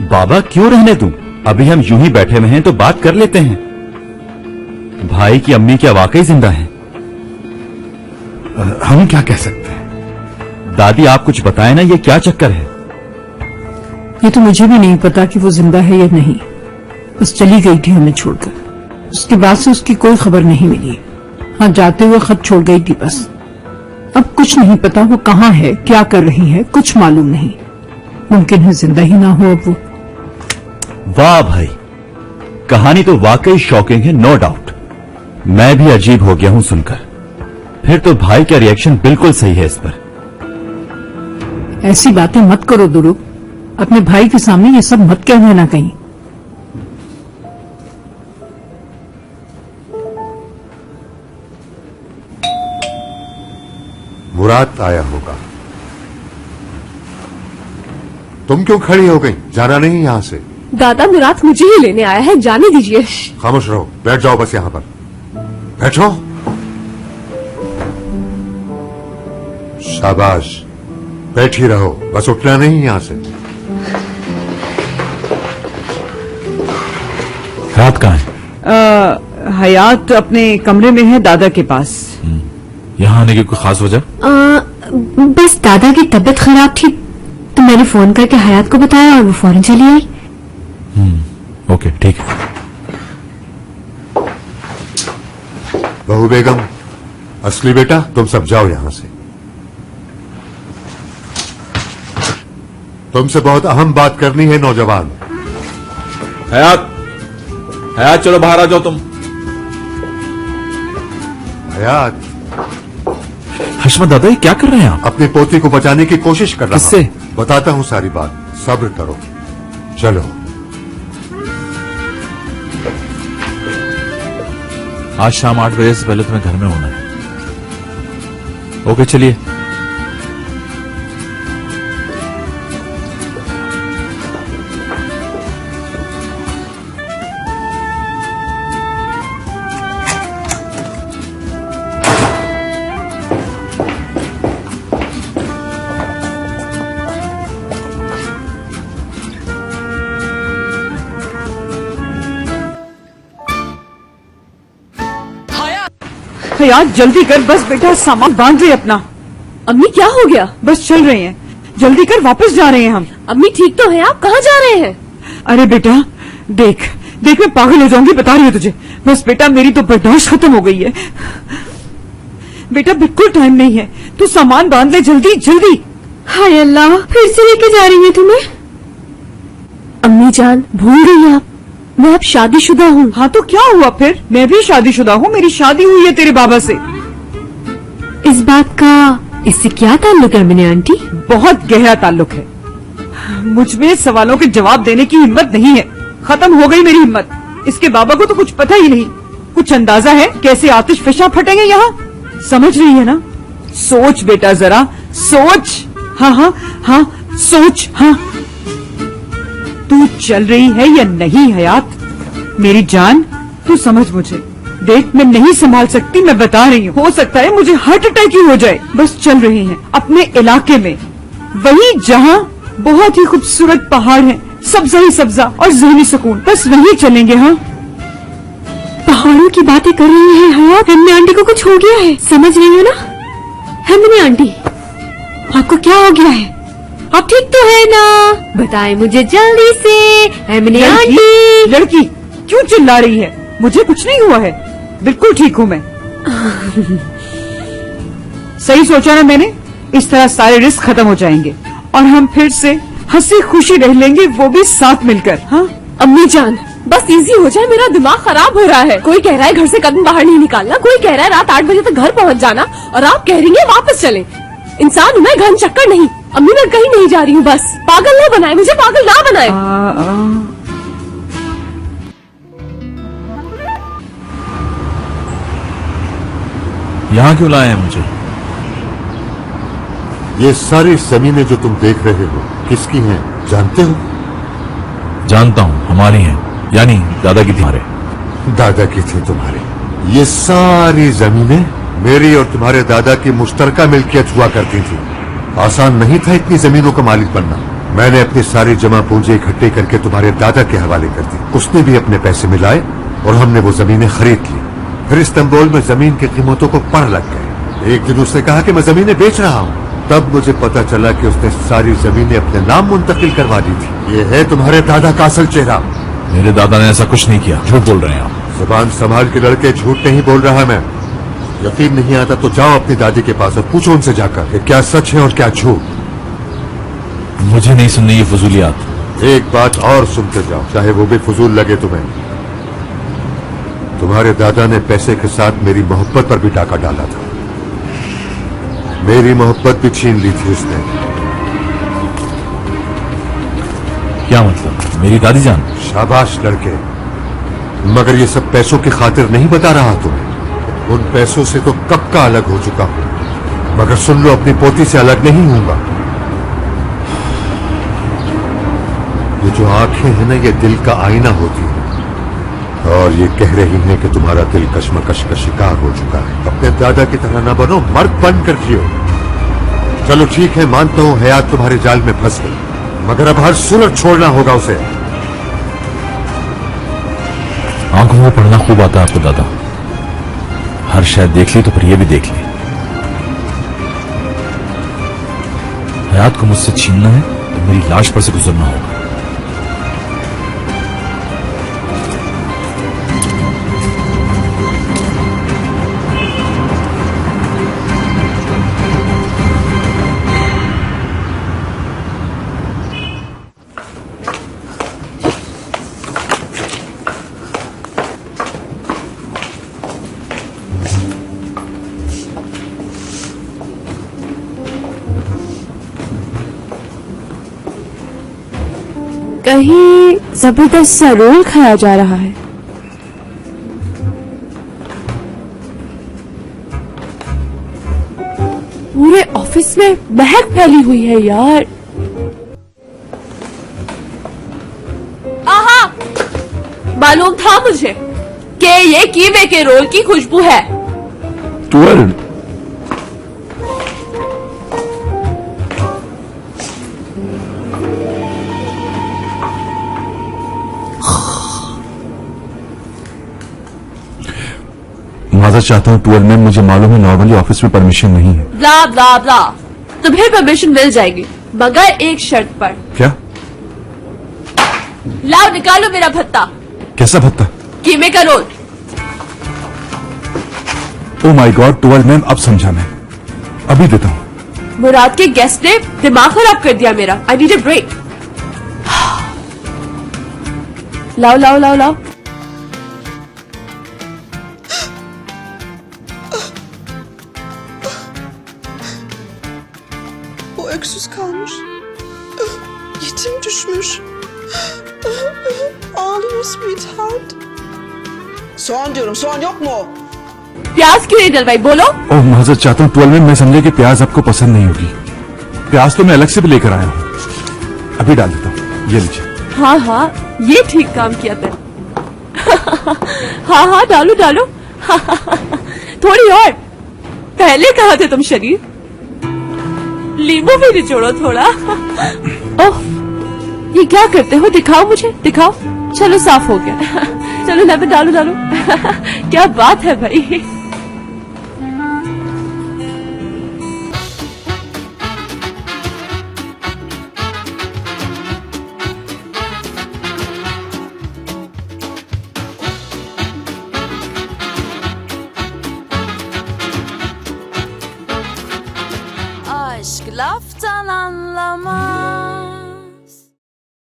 बाबा क्यों रहने दूं? अभी हम यूं ही बैठे हुए हैं तो बात कर लेते हैं। भाई की अम्मी क्या वाकई जिंदा है? हम क्या कह सकते हैं? दादी आप कुछ बताएं ना, ये क्या चक्कर है? ये तो मुझे भी नहीं पता कि वो जिंदा है या नहीं। बस चली गई थी हमें छोड़कर। उसके बाद से उसकी कोई खबर नहीं मिली। हाँ, जाते हुए खत छोड़ गई थी बस। अब कुछ नहीं पता वो कहाँ है, क्या कर रही है, कुछ मालूम नहीं। मुमकिन है जिंदा ही ना हो अब वो। वाह भाई, कहानी तो वाकई शॉकिंग है, नो डाउट। मैं भी अजीब हो गया हूं सुनकर। फिर तो भाई का रिएक्शन बिल्कुल सही है इस पर। ऐसी बातें मत करो दुरुप। अपने भाई के सामने ये सब मत कह देना कहीं। मुराद आया होगा। तुम क्यों खड़ी हो गई? जाना नहीं यहां से। दादा, मुराद मुझे ही लेने आया है, जाने दीजिए। खामोश रहो, बैठ जाओ बस यहां पर। बैठो। शाबाश, बैठी रहो, बस उठना नहीं यहां से। रात कहाँ है? हयात अपने कमरे में है, दादा के पास। यहाँ आने की कोई खास वजह? बस दादा की तबीयत खराब थी तो मैंने फोन करके हयात को बताया और वो फौरन चली आई। ओके, ठीक है। बहू बेगम, असली बेटा, तुम सब जाओ यहां से। तुमसे बहुत अहम बात करनी है नौजवान। हयात, हयात चलो बाहर आ जाओ तुम। हयात, हशमत दादा, ये क्या कर रहे हैं आप? अपनी पोती को बचाने की कोशिश कर रहा हूं। किससे? बताता हूं सारी बात, सब्र करो। चलो। आज शाम 8 बजे से पहले तुम्हें घर में होना है। ओके, चलिए। हयात जल्दी कर, बस बेटा सामान बांध ले अपना। अम्मी, क्या हो गया? बस चल रहे हैं, जल्दी कर, वापस जा रहे हैं हम। अम्मी ठीक तो है? आप कहाँ जा रहे हैं? अरे बेटा देख देख, मैं पागल हो जाऊंगी, बता रही हूँ तुझे। बस बेटा, मेरी तो बर्दाश्त खत्म हो गई है। बेटा बिल्कुल टाइम नहीं है, तू सामान बांध ले, जल्दी जल्दी। हाय अल्लाह, फिर से लेके जा रही है तुम्हें? अम्मी जान, भूल गई आप, मैं अब शादीशुदा हूँ। हाँ तो क्या हुआ फिर? मैं भी शादीशुदा हूँ, मेरी शादी हुई है तेरे बाबा से। इस बात का इससे क्या ताल्लुक है अमीना आंटी? बहुत गहरा ताल्लुक है। मुझ में सवालों के जवाब देने की हिम्मत नहीं है, खत्म हो गई मेरी हिम्मत। इसके बाबा को तो कुछ पता ही नहीं। कुछ अंदाजा है कैसे आतिश फिशा फटेंगे यहाँ? समझ रही है ना? सोच बेटा, जरा सोच। हाँ हाँ हाँ, सोच। हाँ, तू चल रही है या नहीं हयात? मेरी जान, तू समझ मुझे। देख, मैं नहीं संभाल सकती, मैं बता रही हूँ। हो सकता है मुझे हार्ट अटैक ही हो जाए। बस चल रहे हैं अपने इलाके में, वही जहाँ बहुत ही खूबसूरत पहाड़ हैं, सब्जा ही सब्जा और ज़हनी सुकून। बस वहीं चलेंगे। हाँ, पहाड़ों की बातें कर रही है हयात? अमीना आंटी को कुछ हो गया है, समझ रही हो ना? अमीना आंटी, आपको क्या हो गया है? आप ठीक तो है ना? बताएं मुझे जल्दी से। अमीना आंटी, लड़की क्यों चिल्ला रही है? मुझे कुछ नहीं हुआ है, बिल्कुल ठीक हूँ मैं। सही सोचा ना मैंने? इस तरह सारे रिस्क खत्म हो जाएंगे और हम फिर से हंसी खुशी रह लेंगे, वो भी साथ मिलकर। हाँ अम्मी जान, बस इजी हो जाए, मेरा दिमाग खराब हो रहा है। कोई कह रहा है घर से कदम बाहर नहीं निकालना, कोई कह रहा है रात 8 बजे तक घर पहुंच जाना, और आप कह रही हैं वापस चले। इंसान हूँ मैं, घन चक्कर नहीं। अम्मी, मैं कहीं नहीं जा रही हूँ, बस पागल ना बनाए मुझे, पागल ना बनाए। यहाँ क्यों लाए हैं मुझे? ये सारी जमीनें जो तुम देख रहे हो किसकी हैं जानते हो? जानता हूँ, हमारी हैं, यानी दादा की थी। हमारे दादा की थी तुम्हारे। ये सारी जमीनें मेरी और तुम्हारे दादा की मुश्तरका मिल्कियत हुआ करती थी। आसान नहीं था इतनी जमीनों का मालिक बनना। मैंने अपनी सारी जमा पूंजी इकट्ठी करके तुम्हारे दादा के हवाले कर दी। उसने भी अपने पैसे मिलाए और हमने वो जमीनें खरीद ली। फिर इस्तांबुल में जमीन की कीमतों को पर लग गए। एक दिन उसने कहा कि मैं जमीनें बेच रहा हूँ। तब मुझे पता चला कि उसने सारी जमीनें अपने नाम मुंतकिल करवा दी थी। ये है तुम्हारे दादा का असल चेहरा। मेरे दादा ने ऐसा कुछ नहीं किया, झूठ बोल रहे हैं आप। जुबान संभाल के लड़के, झूठ नहीं बोल रहा मैं। यकीन नहीं आता तो जाओ अपनी दादी के पास और पूछो उनसे जाकर कि क्या सच है और क्या झूठ। मुझे नहीं सुननी ये फजूलियात। एक बात और सुनते जाओ, चाहे वो भी फजूल लगे तुम्हें। तुम्हारे दादा ने पैसे के साथ मेरी मोहब्बत पर भी डाका डाला था। मेरी मोहब्बत भी छीन ली थी उसने। क्या मतलब? मेरी दादी जान? शाबाश लड़के, मगर ये सब पैसों की खातिर नहीं बता रहा तुम्हें। उन पैसों से तो कब का अलग हो चुका हूं, मगर सुन लो, अपनी पोती से अलग नहीं हूंगा। ये जो आंखें हैं ना, ये दिल का आईना होती है और ये कह रही हैं कि तुम्हारा दिल कश्मकश का शिकार हो चुका है। अपने दादा की तरह ना बनो, मर्द बनकर जियो। चलो ठीक है, मानता हूं हयात तुम्हारे जाल में फंस गई, मगर अब हर सूरत छोड़ना होगा उसे। आंखों में पढ़ना खूब आता है आपको दादा। हर शायद देख ली तो फिर ये भी देख ली। हयात को मुझसे छीनना है तो मेरी लाश पर से गुजरना होगा। कहीं जबरदस्त सा रोल खाया जा रहा है। पूरे ऑफिस में महक फैली हुई है यार। आहा, मालूम था मुझे कि ये कीमे के रोल की खुशबू है। ट्वेल्व। माजरत चाहता हूँ 12 में, मुझे मालूम है नॉर्मली ऑफिस में परमिशन नहीं है। ब्ला ब्ला ब्ला, तुम्हें परमिशन मिल जाएगी मगर एक शर्त पर। क्या? लाओ निकालो मेरा भत्ता। कैसा भत्ता? कीमे का role. Oh my god 12 ma'am, अब समझा मैं, अभी देता हूँ। मुराद के गेस्ट ने दिमाग खराब कर दिया मेरा। I need a break. लाओ लाओ लाओ लाओ। O öksüz kalmış. Yetim düşmüş. Ağlıyor sweetheart. Soğan diyorum, soğan yok mu? प्याज क्यों नहीं डलवाई बोलो? ओह माजरत चाहता हूँ 12 में, मैं समझे कि प्याज आपको पसंद नहीं होगी। प्याज तो मैं अलग से भी लेकर आया हूँ, अभी डाल देता हूँ, ये लीजिए। हाँ हाँ, ये ठीक काम किया तुम। हाँ हाँ डालो डालो। थोड़ी और। पहले कहा थे तुम शरीर। लींबू भी निचोड़ो थोड़ा। ओह, ये क्या करते हो? दिखाओ मुझे, दिखाओ। चलो साफ हो गया। चलो लेमन डालो डालो। क्या बात है भाई। Aşk laftan anlamaz.